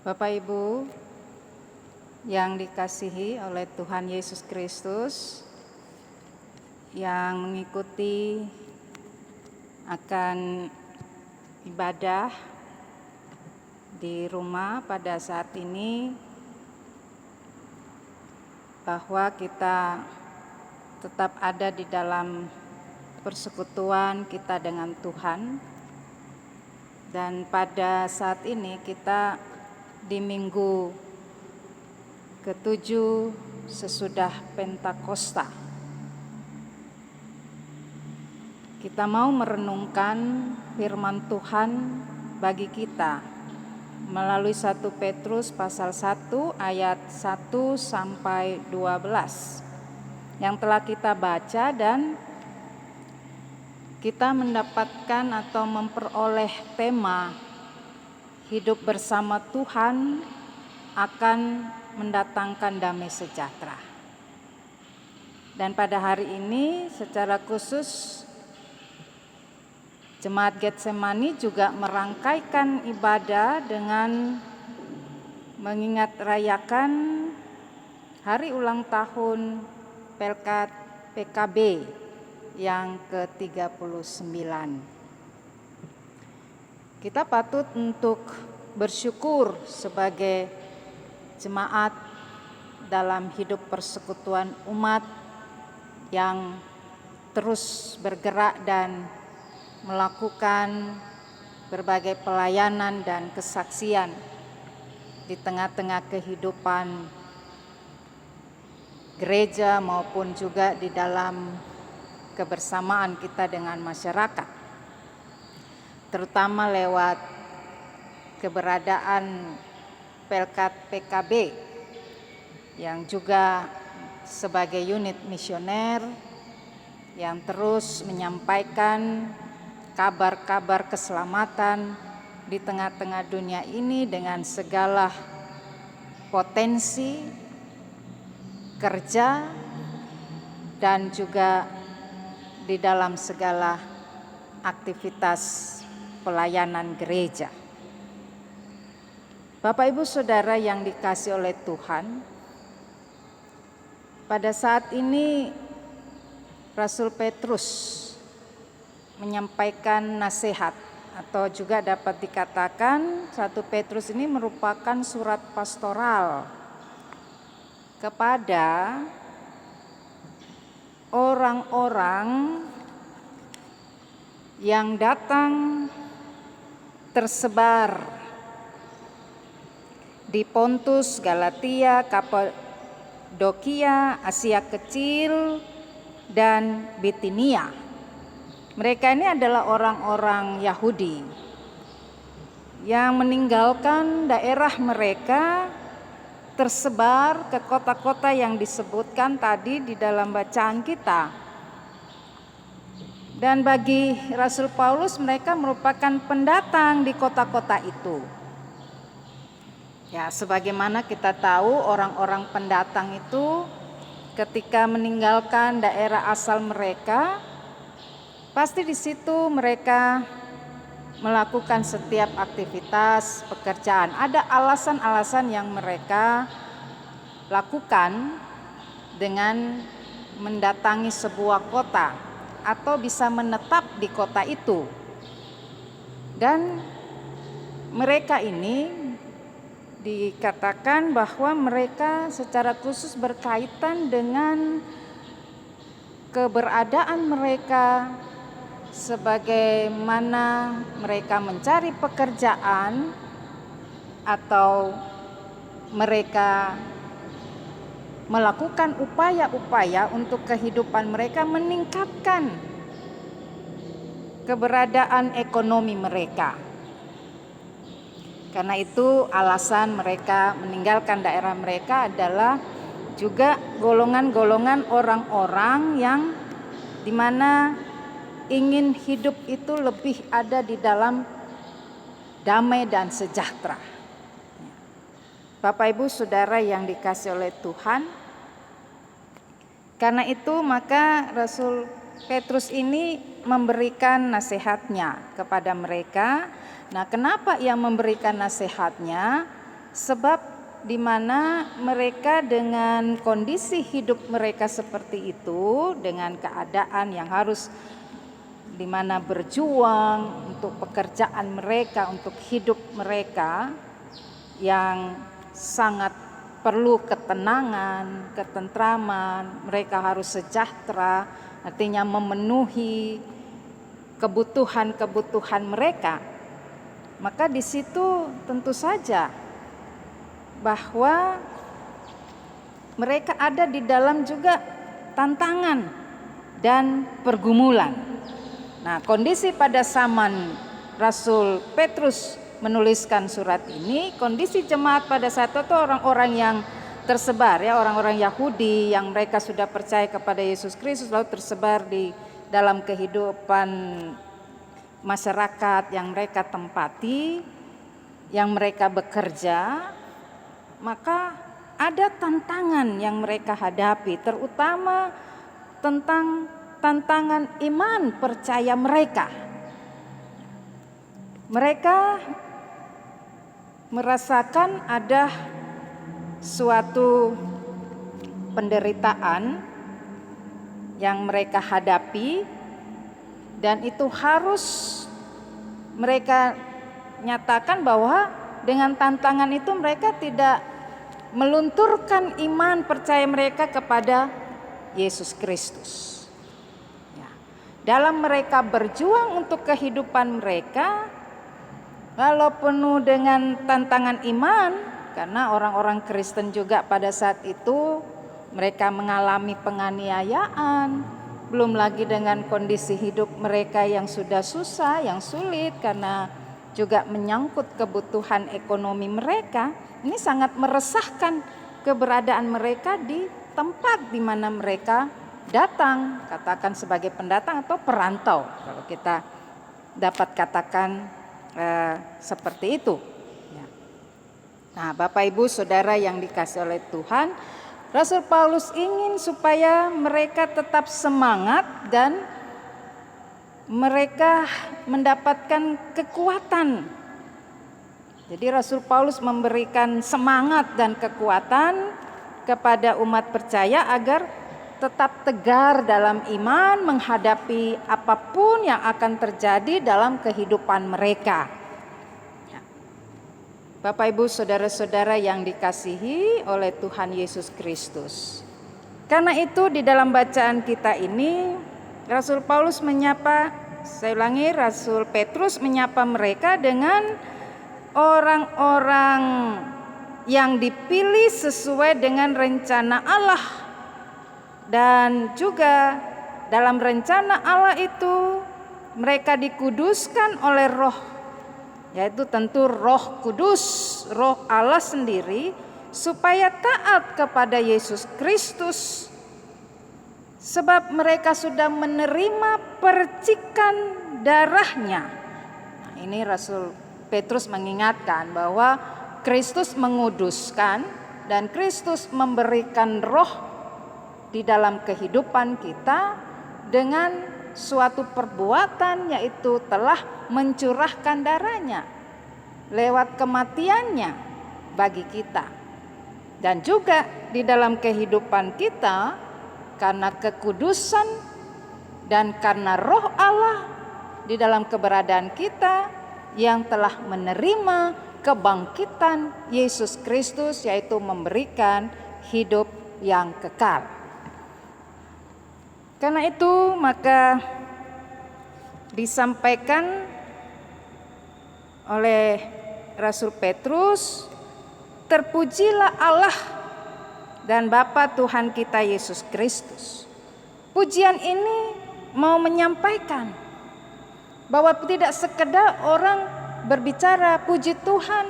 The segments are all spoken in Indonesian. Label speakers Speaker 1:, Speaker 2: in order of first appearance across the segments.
Speaker 1: Bapak Ibu yang dikasihi oleh Tuhan Yesus Kristus, yang mengikuti akan ibadah di rumah pada saat ini, bahwa kita tetap ada di dalam persekutuan kita dengan Tuhan. Dan pada saat ini kita di minggu ke-7 sesudah Pentakosta. Kita mau merenungkan firman Tuhan bagi kita melalui 1 Petrus pasal 1 ayat 1 sampai 12 yang telah kita baca, dan kita mendapatkan atau memperoleh tema hidup bersama Tuhan akan mendatangkan damai sejahtera. Dan pada hari ini secara khusus Jemaat Getsemani juga merangkaikan ibadah dengan mengingat rayakan hari ulang tahun Pelkat PKB yang ke-39. Kita patut untuk bersyukur sebagai jemaat dalam hidup persekutuan umat yang terus bergerak dan melakukan berbagai pelayanan dan kesaksian di tengah-tengah kehidupan gereja maupun juga di dalam kebersamaan kita dengan masyarakat, terutama lewat keberadaan Pelkat PKB yang juga sebagai unit misioner yang terus menyampaikan kabar-kabar keselamatan di tengah-tengah dunia ini dengan segala potensi kerja dan juga di dalam segala aktivitas pelayanan gereja. Bapak Ibu Saudara yang dikasihi oleh Tuhan, pada saat ini Rasul Petrus menyampaikan nasihat, atau juga dapat dikatakan 1 Petrus ini merupakan surat pastoral kepada orang-orang yang datang tersebar di Pontus, Galatia, Kapadokia, Asia Kecil, dan Bitinia. Mereka ini adalah orang-orang Yahudi yang meninggalkan daerah mereka, tersebar ke kota-kota yang disebutkan tadi di dalam bacaan kita. Dan bagi Rasul Paulus, mereka merupakan pendatang di kota-kota itu. Ya, sebagaimana kita tahu, orang-orang pendatang itu ketika meninggalkan daerah asal mereka, pasti di situ mereka melakukan setiap aktivitas pekerjaan. Ada alasan-alasan yang mereka lakukan dengan mendatangi sebuah kota atau bisa menetap di kota itu. Dan mereka ini dikatakan bahwa mereka secara khusus berkaitan dengan keberadaan mereka sebagaimana mereka mencari pekerjaan atau mereka melakukan upaya-upaya untuk kehidupan mereka, meningkatkan keberadaan ekonomi mereka. Karena itu alasan mereka meninggalkan daerah mereka adalah juga golongan-golongan orang-orang yang dimana ingin hidup itu lebih ada di dalam damai dan sejahtera. Bapak Ibu Saudara yang dikasihi oleh Tuhan, karena itu maka Rasul Petrus ini memberikan nasihatnya kepada mereka. Nah, kenapa ia memberikan nasihatnya? Sebab di mana mereka dengan kondisi hidup mereka seperti itu, dengan keadaan yang harus di mana berjuang untuk pekerjaan mereka, untuk hidup mereka yang sangat perlu ketenangan, ketentraman, mereka harus sejahtera, artinya memenuhi kebutuhan-kebutuhan mereka. Maka di situ tentu saja bahwa mereka ada di dalam juga tantangan dan pergumulan. Nah, kondisi pada zaman Rasul Petrus menuliskan surat ini, kondisi jemaat pada saat itu orang-orang yang tersebar, ya, orang-orang Yahudi yang mereka sudah percaya kepada Yesus Kristus lalu tersebar di dalam kehidupan masyarakat yang mereka tempati, yang mereka bekerja. Maka ada tantangan yang mereka hadapi, terutama tentang tantangan iman percaya mereka. Mereka merasakan ada suatu penderitaan yang mereka hadapi, dan itu harus mereka nyatakan bahwa dengan tantangan itu mereka tidak melunturkan iman percaya mereka kepada Yesus Kristus. Ya. Dalam mereka berjuang untuk kehidupan mereka, walau penuh dengan tantangan iman, karena orang-orang Kristen juga pada saat itu mereka mengalami penganiayaan, belum lagi dengan kondisi hidup mereka yang sudah susah, yang sulit karena juga menyangkut kebutuhan ekonomi mereka. Ini sangat meresahkan keberadaan mereka di tempat di mana mereka datang, katakan sebagai pendatang atau perantau, kalau kita dapat katakan seperti itu. Ya. Nah, Bapak Ibu Saudara yang dikasihi oleh Tuhan, Rasul Paulus ingin supaya mereka tetap semangat dan mereka mendapatkan kekuatan. Jadi Rasul Paulus memberikan semangat dan kekuatan kepada umat percaya agar tetap tegar dalam iman menghadapi apapun yang akan terjadi dalam kehidupan mereka. Bapak Ibu Saudara-saudara yang dikasihi oleh Tuhan Yesus Kristus. Karena itu di dalam bacaan kita ini Rasul Paulus menyapa, saya ulangi, Rasul Petrus menyapa mereka dengan orang-orang yang dipilih sesuai dengan rencana Allah. Dan juga dalam rencana Allah itu mereka dikuduskan oleh Roh, yaitu tentu Roh Kudus, Roh Allah sendiri, supaya taat kepada Yesus Kristus. Sebab mereka sudah menerima percikan darahnya. Nah, ini Rasul Petrus mengingatkan bahwa Kristus menguduskan dan Kristus memberikan roh di dalam kehidupan kita dengan suatu perbuatan, yaitu telah mencurahkan darahnya lewat kematiannya bagi kita. Dan juga di dalam kehidupan kita, karena kekudusan dan karena roh Allah di dalam keberadaan kita yang telah menerima kebangkitan Yesus Kristus, yaitu memberikan hidup yang kekal. Karena itu maka disampaikan oleh Rasul Petrus, terpujilah Allah dan Bapa Tuhan kita Yesus Kristus. Pujian ini mau menyampaikan bahwa tidak sekedar orang berbicara puji Tuhan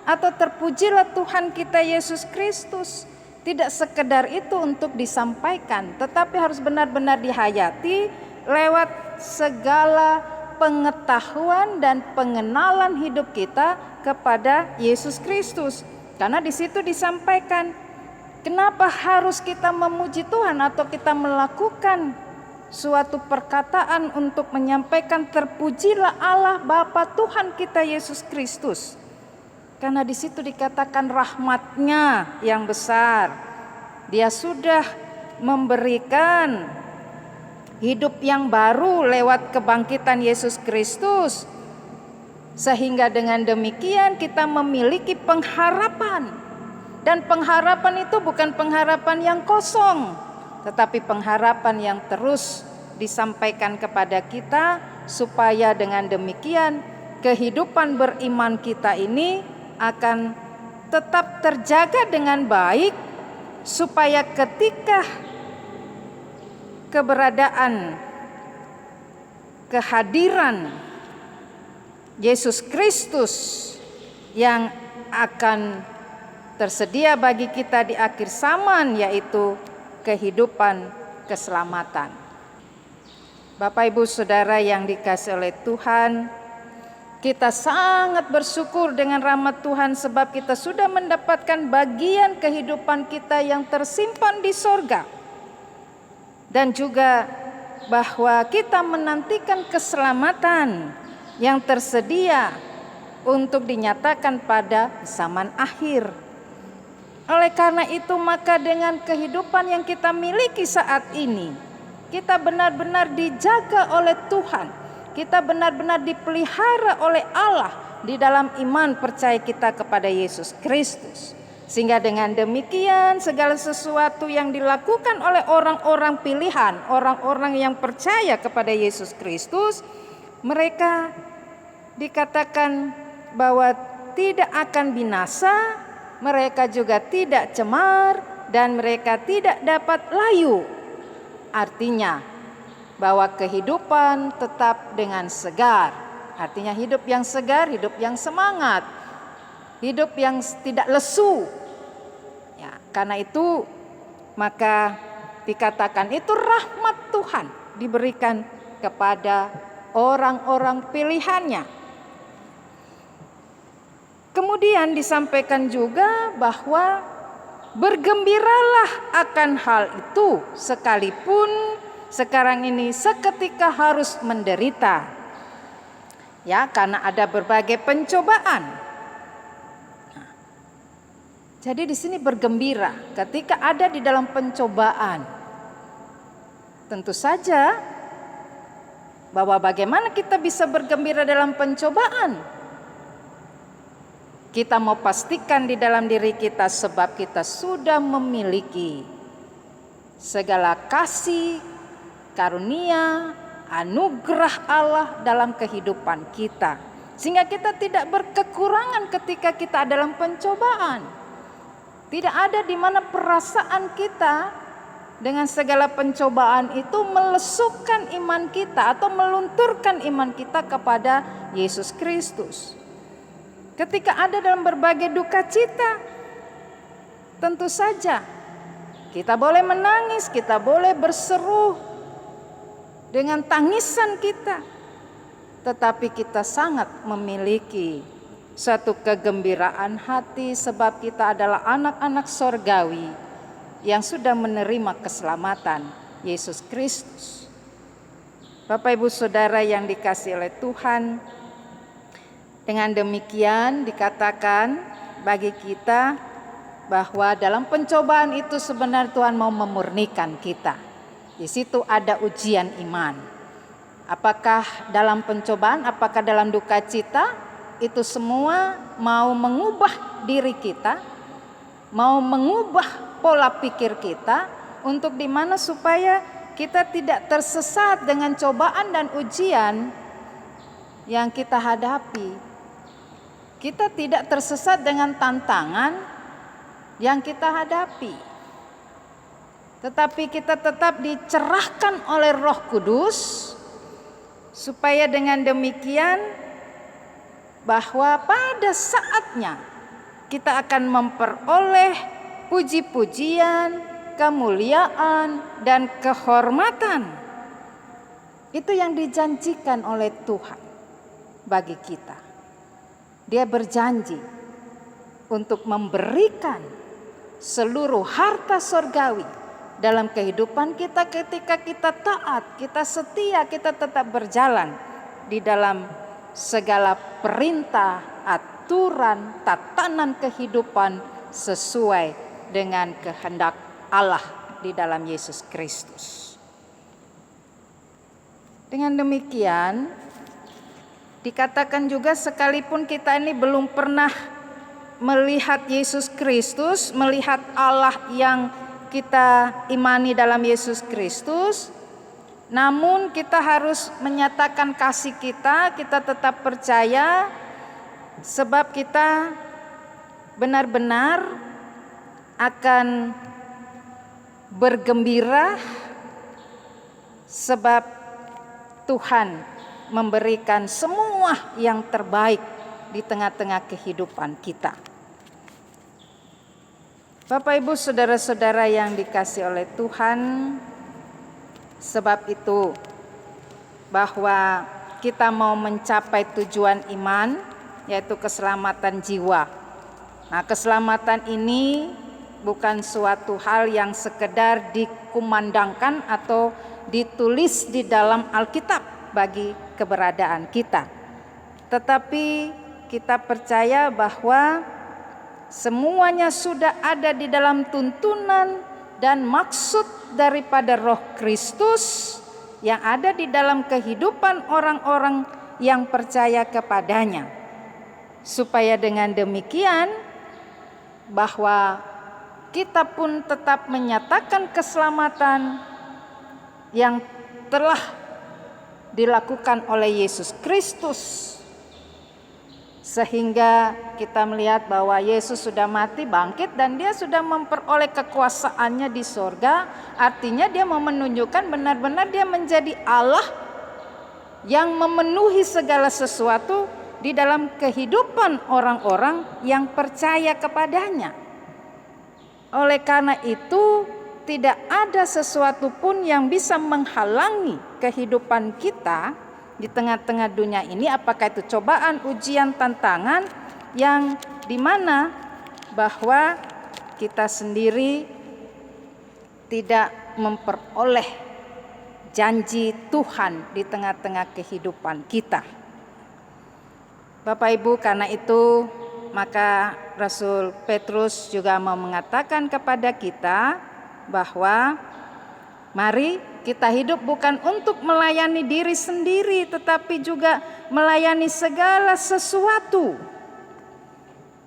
Speaker 1: atau terpujilah Tuhan kita Yesus Kristus. Tidak sekedar itu untuk disampaikan, tetapi harus benar-benar dihayati lewat segala pengetahuan dan pengenalan hidup kita kepada Yesus Kristus. Karena di situ disampaikan kenapa harus kita memuji Tuhan atau kita melakukan suatu perkataan untuk menyampaikan terpujilah Allah Bapa Tuhan kita Yesus Kristus. Karena di situ dikatakan rahmat-Nya yang besar. Dia sudah memberikan hidup yang baru lewat kebangkitan Yesus Kristus. Sehingga dengan demikian kita memiliki pengharapan. Dan pengharapan itu bukan pengharapan yang kosong, tetapi pengharapan yang terus disampaikan kepada kita, supaya dengan demikian kehidupan beriman kita ini akan tetap terjaga dengan baik, supaya ketika keberadaan, kehadiran Yesus Kristus yang akan tersedia bagi kita di akhir zaman, yaitu kehidupan keselamatan. Bapak Ibu Saudara yang dikasihi oleh Tuhan, kita sangat bersyukur dengan rahmat Tuhan, sebab kita sudah mendapatkan bagian kehidupan kita yang tersimpan di sorga. Dan juga bahwa kita menantikan keselamatan yang tersedia untuk dinyatakan pada zaman akhir. Oleh karena itu, maka dengan kehidupan yang kita miliki saat ini, kita benar-benar dijaga oleh Tuhan. Kita benar-benar dipelihara oleh Allah di dalam iman percaya kita kepada Yesus Kristus. Sehingga dengan demikian segala sesuatu yang dilakukan oleh orang-orang pilihan, orang-orang yang percaya kepada Yesus Kristus, mereka dikatakan bahwa tidak akan binasa, mereka juga tidak cemar, dan mereka tidak dapat layu. Artinya bahwa kehidupan tetap dengan segar. Artinya hidup yang segar, hidup yang semangat, hidup yang tidak lesu. Ya, karena itu maka dikatakan itu rahmat Tuhan diberikan kepada orang-orang pilihannya. Kemudian disampaikan juga bahwa bergembiralah akan hal itu, sekalipun sekarang ini seketika harus menderita. Ya, karena ada berbagai pencobaan. Jadi di sini bergembira ketika ada di dalam pencobaan. Tentu saja bahwa bagaimana kita bisa bergembira dalam pencobaan? Kita mau pastikan di dalam diri kita, sebab kita sudah memiliki segala kasih, karunia, anugerah Allah dalam kehidupan kita. Sehingga kita tidak berkekurangan ketika kita dalam pencobaan. Tidak ada di mana perasaan kita dengan segala pencobaan itu melesupkan iman kita atau melunturkan iman kita kepada Yesus Kristus. Ketika ada dalam berbagai duka cita, tentu saja kita boleh menangis, kita boleh berseru dengan tangisan kita, tetapi kita sangat memiliki suatu kegembiraan hati, sebab kita adalah anak-anak sorgawi yang sudah menerima keselamatan Yesus Kristus. Bapak Ibu Saudara yang dikasihi oleh Tuhan, dengan demikian dikatakan bagi kita bahwa dalam pencobaan itu sebenarnya Tuhan mau memurnikan kita. Di situ ada ujian iman. Apakah dalam pencobaan, apakah dalam duka cita, itu semua mau mengubah diri kita, mau mengubah pola pikir kita, untuk dimana supaya kita tidak tersesat dengan cobaan dan ujian yang kita hadapi. Kita tidak tersesat dengan tantangan yang kita hadapi, tetapi kita tetap dicerahkan oleh Roh Kudus, supaya dengan demikian bahwa pada saatnya kita akan memperoleh puji-pujian, kemuliaan, dan kehormatan. Itu yang dijanjikan oleh Tuhan bagi kita. Dia berjanji untuk memberikan seluruh harta sorgawi dalam kehidupan kita ketika kita taat, kita setia, kita tetap berjalan di dalam segala perintah aturan, tatanan kehidupan sesuai dengan kehendak Allah di dalam Yesus Kristus. Dengan demikian, dikatakan juga sekalipun kita ini belum pernah melihat Yesus Kristus, melihat Allah yang kita imani dalam Yesus Kristus, namun kita harus menyatakan kasih kita tetap percaya, sebab kita benar-benar akan bergembira sebab Tuhan memberikan semua yang terbaik di tengah-tengah kehidupan kita. Bapak Ibu saudara-saudara yang dikasihi oleh Tuhan, sebab itu bahwa kita mau mencapai tujuan iman, yaitu keselamatan jiwa. Nah, keselamatan ini bukan suatu hal yang sekedar dikumandangkan atau ditulis di dalam Alkitab bagi keberadaan kita. Tetapi kita percaya bahwa semuanya sudah ada di dalam tuntunan dan maksud daripada Roh Kristus yang ada di dalam kehidupan orang-orang yang percaya kepadanya. Supaya dengan demikian bahwa kita pun tetap menyatakan keselamatan yang telah dilakukan oleh Yesus Kristus, sehingga kita melihat bahwa Yesus sudah mati, bangkit, dan dia sudah memperoleh kekuasaannya di sorga. Artinya dia mau menunjukkan benar-benar dia menjadi Allah yang memenuhi segala sesuatu di dalam kehidupan orang-orang yang percaya kepadanya. Oleh karena itu, tidak ada sesuatu pun yang bisa menghalangi kehidupan kita di tengah-tengah dunia ini, apakah itu cobaan, ujian, tantangan, yang dimana bahwa kita sendiri tidak memperoleh janji Tuhan di tengah-tengah kehidupan kita. Bapak Ibu, karena itu maka Rasul Petrus juga mau mengatakan kepada kita bahwa mari kita hidup bukan untuk melayani diri sendiri, tetapi juga melayani segala sesuatu.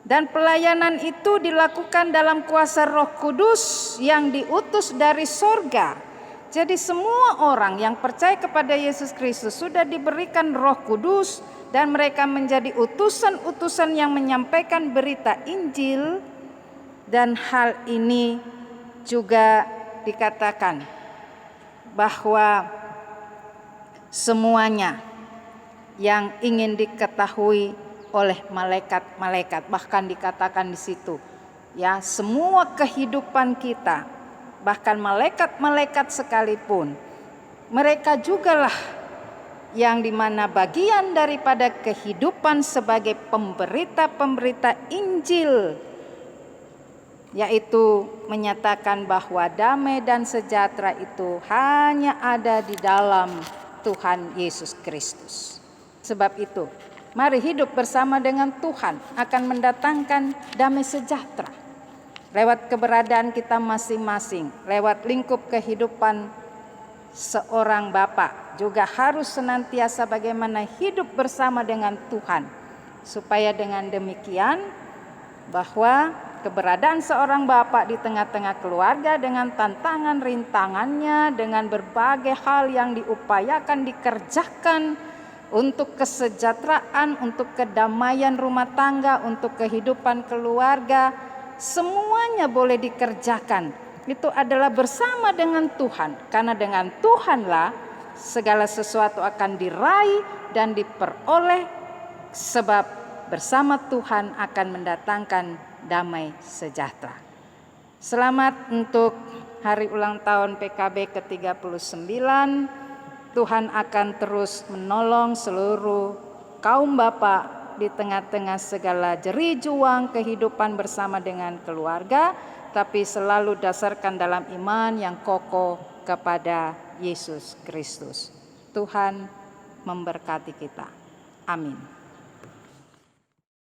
Speaker 1: Dan pelayanan itu dilakukan dalam kuasa Roh Kudus yang diutus dari sorga. Jadi semua orang yang percaya kepada Yesus Kristus sudah diberikan Roh Kudus, dan mereka menjadi utusan-utusan yang menyampaikan berita Injil. Dan hal ini juga dikatakan bahwa semuanya yang ingin diketahui oleh malaikat-malaikat, bahkan dikatakan di situ ya, semua kehidupan kita, bahkan malaikat-malaikat sekalipun, mereka jugalah yang dimana bagian daripada kehidupan sebagai pemberita-pemberita Injil, yaitu menyatakan bahwa damai dan sejahtera itu hanya ada di dalam Tuhan Yesus Kristus. Sebab itu, mari hidup bersama dengan Tuhan akan mendatangkan damai sejahtera lewat keberadaan kita masing-masing, lewat lingkup kehidupan seorang bapa juga harus senantiasa bagaimana hidup bersama dengan Tuhan, supaya dengan demikian bahwa keberadaan seorang bapak di tengah-tengah keluarga dengan tantangan rintangannya, dengan berbagai hal yang diupayakan dikerjakan untuk kesejahteraan, untuk kedamaian rumah tangga, untuk kehidupan keluarga, semuanya boleh dikerjakan. Itu adalah bersama dengan Tuhan, karena dengan Tuhanlah segala sesuatu akan diraih dan diperoleh, sebab bersama Tuhan akan mendatangkan damai sejahtera. Selamat untuk hari ulang tahun PKB ke-39. Tuhan akan terus menolong seluruh kaum bapak di tengah-tengah segala jerih juang kehidupan bersama dengan keluarga, tapi selalu dasarkan dalam iman yang kokoh kepada Yesus Kristus. Tuhan memberkati kita. Amin.